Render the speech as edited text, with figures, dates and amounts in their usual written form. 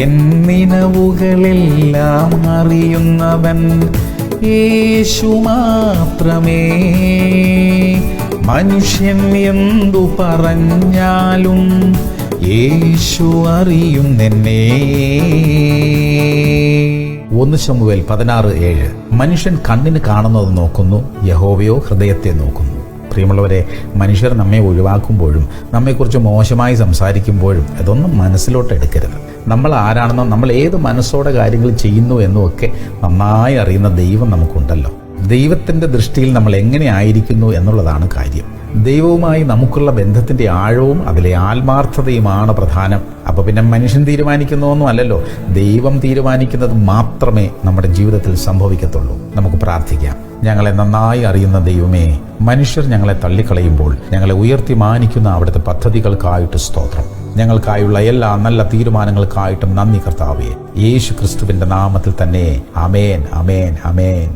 N നിനവുകളെല്ലാം അറിയുന്നവൻ യേശു മാത്രമേ. മനുഷ്യൻ എന്തു പറഞ്ഞാലും യേശു അറിയുന്നെന്നെ. 1 ശമൂവേൽ 16:7. മനുഷ്യൻ കണ്ണിന് കാണുന്നത് നോക്കുന്നു, യഹോവയോ ഹൃദയത്തെ നോക്കുന്നു. പ്രിയമുള്ളവരെ, മനുഷ്യർ നമ്മെ ഒഴിവാക്കുമ്പോഴും നമ്മെക്കുറിച്ച് മോശമായി സംസാരിക്കുമ്പോഴും അതൊന്നും മനസ്സിലോട്ട് എടുക്കരുത്. നമ്മൾ ആരാണെന്നോ നമ്മൾ ഏത് മനസ്സോടെ കാര്യങ്ങൾ ചെയ്യുന്നു എന്നും ഒക്കെ നന്നായി അറിയുന്ന ദൈവം നമുക്കുണ്ടല്ലോ. ദൈവത്തിൻ്റെ ദൃഷ്ടിയിൽ നമ്മൾ എങ്ങനെ ആയിരിക്കുന്നു എന്നുള്ളതാണ് കാര്യം. ദൈവവുമായി നമുക്കുള്ള ബന്ധത്തിൻ്റെ ആഴവും അതിലെ ആത്മാർത്ഥതയുമാണ് പ്രധാനം. അപ്പോൾ പിന്നെ മനുഷ്യൻ തീരുമാനിക്കുന്നതൊന്നും അല്ലല്ലോ, ദൈവം തീരുമാനിക്കുന്നത് മാത്രമേ നമ്മുടെ ജീവിതത്തിൽ സംഭവിക്കത്തുള്ളൂ. നമുക്ക് പ്രാർത്ഥിക്കാം. ഞങ്ങളെ നന്നായി അറിയുന്ന ദൈവമേ, മനുഷ്യർ ഞങ്ങളെ തള്ളിക്കളയുമ്പോൾ ഞങ്ങളെ ഉയർത്തി മാനിക്കുന്ന അവിടുത്തെ പദ്ധതികൾക്കായിട്ട് സ്തോത്രം. ഞങ്ങൾക്കായുള്ള എല്ലാ നല്ല തീരുമാനങ്ങൾക്കായിട്ടും നന്ദി കർത്താവേ. യേശു ക്രിസ്തുവിന്റെ നാമത്തിൽ തന്നെ. ആമേൻ, ആമേൻ, ആമേൻ.